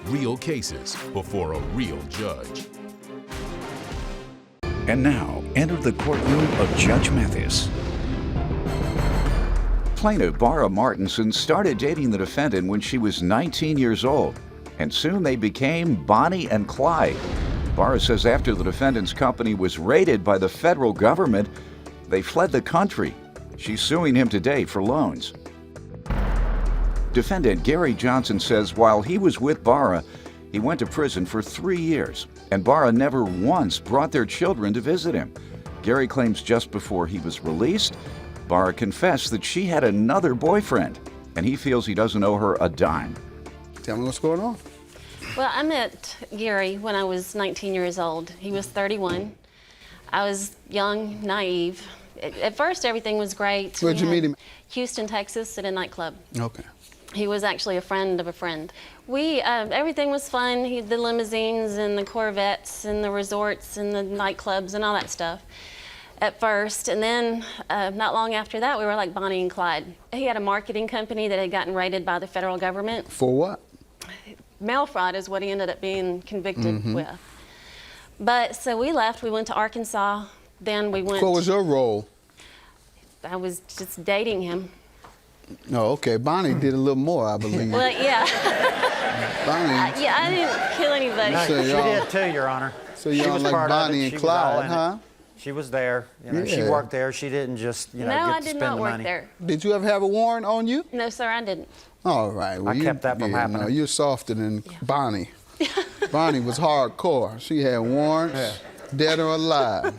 real cases before a real judge. And now, enter the courtroom of Judge Mathis. Plaintiff Bara Martinson started dating the defendant when she was 19 years old, and soon they became Bonnie and Clyde. Bara says after the defendant's company was raided by the federal government, they fled the country. She's suing him today for loans. Defendant Gary Johnson says while he was with Bara, he went to prison for 3 years, and Bara never once brought their children to visit him. Gary claims just before he was released, Bara confessed that she had another boyfriend, and he feels he doesn't owe her a dime. Tell me what's going on. Well, I met Gary when I was 19 years old. He was 31. I was young, naive. At first, everything was great. Where'd you meet him? Houston, Texas, at a nightclub. Okay. He was actually a friend of a friend. Everything was fun. The limousines and the Corvettes and the resorts and the nightclubs and all that stuff at first. And then not long after that, we were like Bonnie and Clyde. He had a marketing company that had gotten raided by the federal government. For what? Mail fraud is what he ended up being convicted with. But so we left. We went to Arkansas. Then we went. What was your role? I was just dating him. Oh, okay. Bonnie did a little more, I believe. Well, yeah. Bonnie. Yeah, I didn't kill anybody. No, So she y'all- did too, Your Honor. So She y'all was like part of it. Bonnie and She was all Clyde, in it. huh? She was there. You know, she Yeah. worked there. She didn't just, No, get I to did spend not the work money. there. Did you ever have a warrant on you? No, sir, I didn't. All right. Well, I kept that from happening. No, you're softer than Bonnie. Bonnie was hardcore. She had warrants, dead or alive.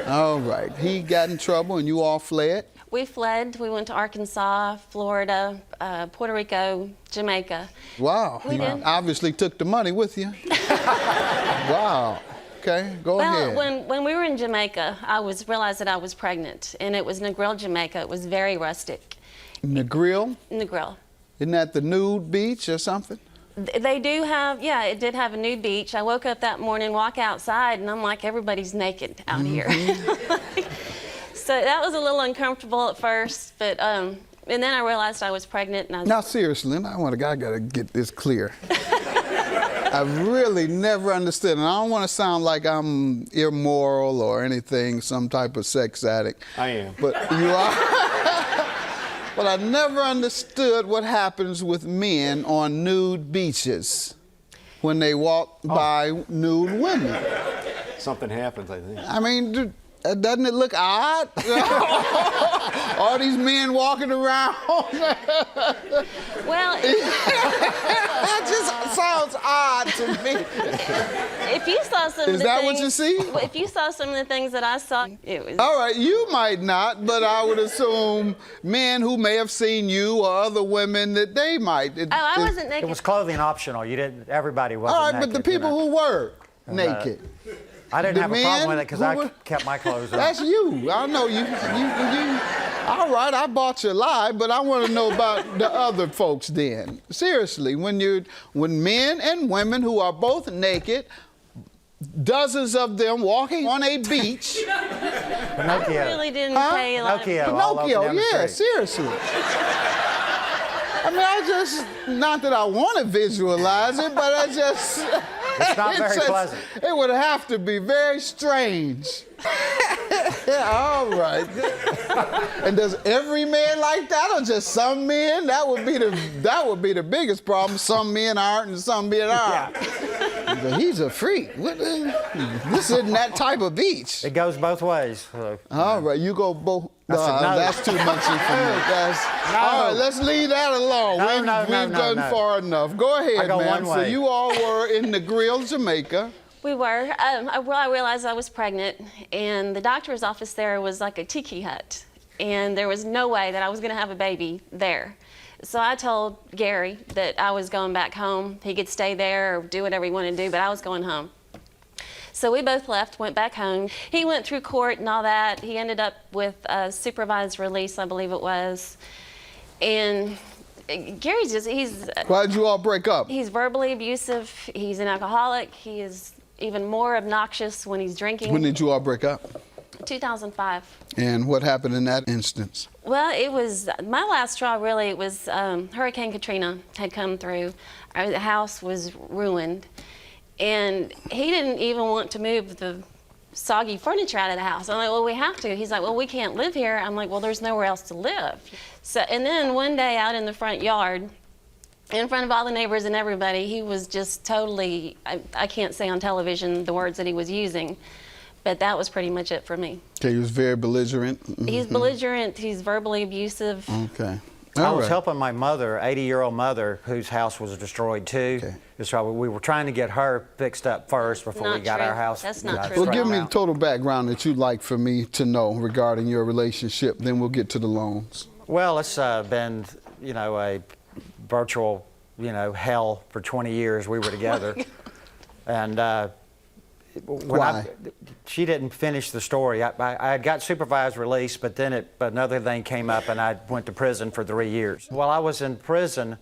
All right. He got in trouble and you all fled? We fled. We went to Arkansas, Florida, Puerto Rico, Jamaica. Wow. We You did. obviously took the money with you. Wow. Okay, go ahead. Well, when we were in Jamaica, I realized that I was pregnant, and it was Negril, Jamaica. It was very rustic. Negril? Negril. Isn't that the nude beach or something? They do have, yeah, it did have a nude beach. I woke up that morning, walk outside, and I'm like, everybody's naked out here. So that was a little uncomfortable at first, but and then I realized I was pregnant, and Now seriously, I gotta get this clear. I really never understood, and I don't want to sound like I'm immoral or anything, some type of sex addict. I am. But you are. But I never understood what happens with men on nude beaches when they walk by nude women. Something happens, I think. I mean, doesn't it look odd? All these men walking around. well, That just sounds odd to me. if you saw some of Is the that things, what you see? If you saw some of the things that I saw, it was. All right, you might not, but I would assume men who may have seen you or other women that they might. Oh, I wasn't It naked. was clothing optional. You didn't. Everybody wasn't. All right, but naked, the people who were naked. I didn't the have a problem men with it because who I were- kept my clothes on. That's you. I know you. All right, I bought your lie, but I want to know about the other folks then. Seriously, when men and women who are both naked, dozens of them walking on a beach. I really didn't pay a lot of Pinocchio. all over Pinocchio, down the yeah, street. seriously. I mean, not that I want to visualize it, but I just. It's not very pleasant. It would have to be very strange. Yeah, all right. And does every man like that, or just some men? That would be the biggest problem. Some men aren't, and some men are. But he's a freak. This isn't that type of beach. It goes both ways. So. All right, you go both. I said no. That's too much information. All right, let's leave that alone. We've gone far enough. Go ahead, I go ma'am. one So way. you all were in Negril, Jamaica. We were. I realized I was pregnant, and the doctor's office there was like a tiki hut, and there was no way that I was going to have a baby there. So I told Gary that I was going back home. He could stay there or do whatever he wanted to do, but I was going home. So we both left, went back home. He went through court and all that. He ended up with a supervised release, I believe it was. And Gary's he's... Why did you all break up? He's verbally abusive. He's an alcoholic. He is even more obnoxious when he's drinking. When did you all break up? 2005. And what happened in that instance? Well, it was my last straw. Really, it was Hurricane Katrina had come through. The house was ruined, and he didn't even want to move the soggy furniture out of the house. I'm like, well, we have to. He's like, well, we can't live here. I'm like, well, there's nowhere else to live. So, and then one day out in the front yard, in front of all the neighbors and everybody, he was just totally, I can't say on television the words that he was using, but that was pretty much it for me. Okay, he was very belligerent. He's belligerent, he's verbally abusive. Okay. I All was right. helping my mother, 80-year-old mother, whose house was destroyed too. Okay. So we were trying to get her fixed up first before we Not got true. our house. That's not true. Well, straightened give me the out. total background that you'd like for me to know regarding your relationship. Then we'll get to the loans. Well, it's been, a virtual, hell for 20 years. We were together. And Why? She didn't finish the story. I had got supervised release, but then another thing came up, and I went to prison for 3 years. While I was in prison,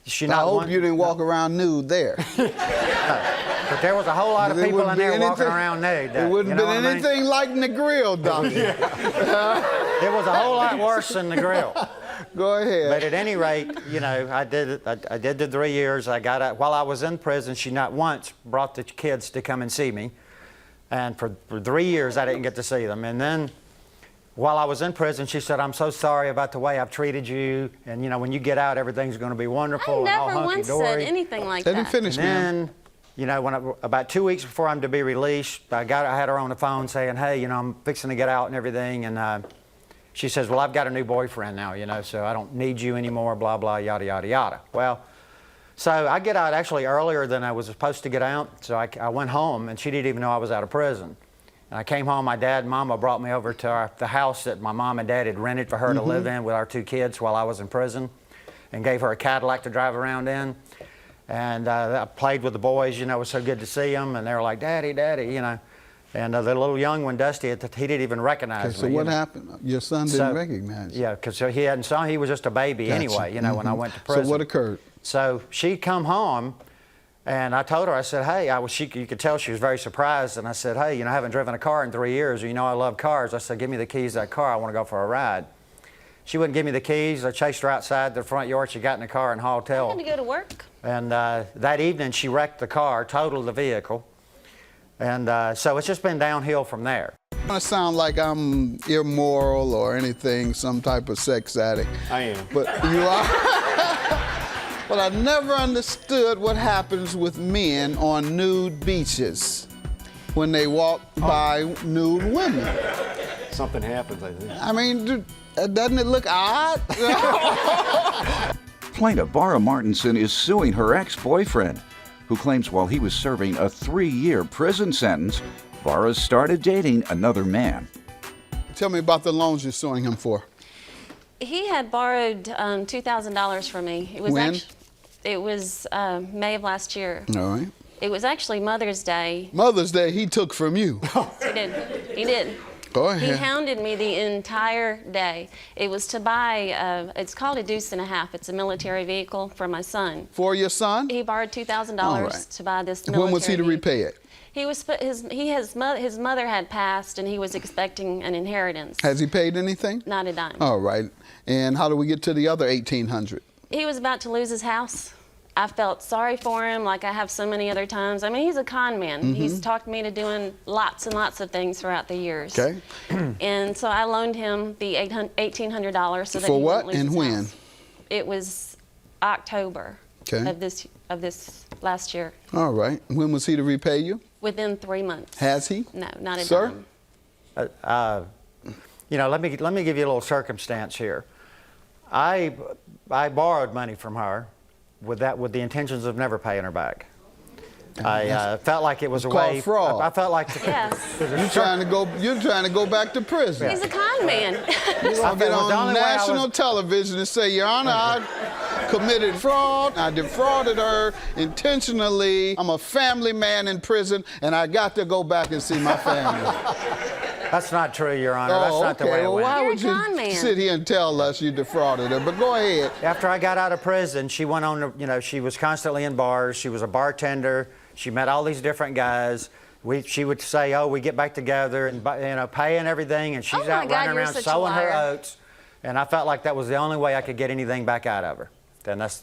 I hope you didn't walk around nude there. But there was a whole lot of There people wouldn't in be there walking anything- around nude. It wouldn't you know have been what I mean? anything like in the grill, doctor. It was a whole lot worse than the grill. Go ahead. But at any rate, I did the 3 years. I got out. While I was in prison, she not once brought the kids to come and see me. And for 3 years, I didn't get to see them. And then while I was in prison, she said, I'm so sorry about the way I've treated you. And, when you get out, everything's going to be wonderful I and all never once said hunky-dory. anything like Let that. him finish, man. And then, about 2 weeks before I'm to be released, I had her on the phone saying, hey, I'm fixing to get out and everything. And she says, well, I've got a new boyfriend now, so I don't need you anymore, blah, blah, yada, yada, yada. Well, so I get out actually earlier than I was supposed to get out. So I went home, and she didn't even know I was out of prison. And I came home, my dad and mama brought me over to the house that my mom and dad had rented for her to live in with our 2 kids while I was in prison, and gave her a Cadillac to drive around in. And I played with the boys, it was so good to see them, and they were like, Daddy, Daddy, And the little young one, Dusty, he didn't even recognize So me. what happened? Your son didn't recognize you. Yeah, because he hadn't saw. He was just a baby Gotcha. anyway, when I went to prison. So what occurred? So she come home, and I told her, I said, hey, you could tell she was very surprised. And I said, hey, I haven't driven a car in 3 years. I love cars. I said, give me the keys to that car. I want to go for a ride. She wouldn't give me the keys. I chased her outside the front yard. She got in the car and hauled tail. I had to go to work. And that evening, she wrecked the car, totaled the vehicle. And so it's just been downhill from there. I don't sound like I'm immoral or anything, some type of sex addict. I am. But you are. But I never understood what happens with men on nude beaches when they walk by nude women. Something happens, I think. I mean, doesn't it look odd? Plaintiff Bara Martinson is suing her ex-boyfriend, who claims while he was serving a 3-year prison sentence, Bara started dating another man. Tell me about the loans you're suing him for. He had borrowed $2,000 from me. It was When? It was May of last year. All right. It was actually Mother's Day. Mother's Day he took from you. He did. He did. Go He ahead. hounded me the entire day. It was to buy, it's called a deuce and a half. It's a military vehicle for my son. For your son? He borrowed $2,000 All right. to buy this military When was he to vehicle. repay it? He was his mother had passed, and he was expecting an inheritance. Has he paid anything? Not a dime. All right. And how do we get to the other $1,800? He was about to lose his house. I felt sorry for him, like I have so many other times. I mean, he's a con man. He's talked me into doing lots and lots of things throughout the years. Okay. And so I loaned him the $1,800 so that For he what wouldn't lose and his when? house. It was October Okay. of this last year. All right. When was he to repay you? Within 3 months. Has he? No, not a Sir? dime. Let me give you a little circumstance here. I borrowed money from her with the intentions of never paying her back. I felt like it was a called way. fraud. I felt like Yes. You're trying to go back to prison. He's a con man. You're gonna It get was the on only way I national was- television and say, Your Honor, I committed fraud. I defrauded her intentionally. I'm a family man in prison, and I got to go back and see my family. That's not true, Your Honor. That's not the way it Well, went. why You're would a con you man. sit here and tell us you defrauded her? But go ahead. After I got out of prison, she went on to, she was constantly in bars. She was a bartender. She met all these different guys. She would say, "Oh, we get back together and paying everything," and she's Oh my out God, running you're around such a sowing her liar. oats. And I felt like that was the only way I could get anything back out of her. And that's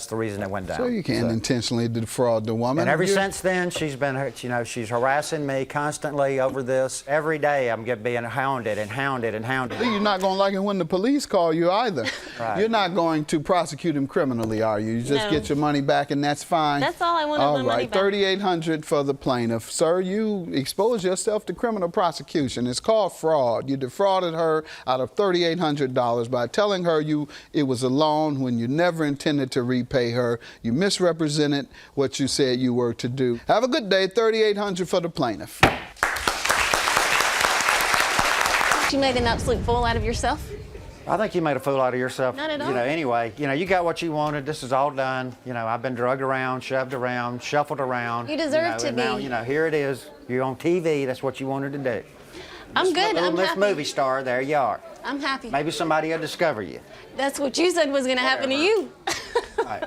the reason it went down. So you can't intentionally defraud the woman. And ever since then, she's been, she's harassing me constantly over this. Every day I'm being hounded and hounded and hounded. You're not going to like it when the police call you either. Right. You're not going to prosecute him criminally, are you? You just No. get your money back and that's fine. That's all I wanted, my money back. $3,800 for the plaintiff. Sir, you expose yourself to criminal prosecution. It's called fraud. You defrauded her out of $3,800 by telling her it was a loan when you never intended to repay her. You misrepresented what you said you were to do. Have a good day. $3,800 for the plaintiff. You made an absolute fool out of yourself. I think you made a fool out of yourself. Not at all. Anyway, you got what you wanted. This is all done. I've been drugged around, shoved around, shuffled around. You deserve to and be. Now, here it is. You're on TV. That's what you wanted to do. I'm good. I'm This happy. movie star, there you are. I'm happy. Maybe somebody will discover you. That's what you said was going to happen to you. All right.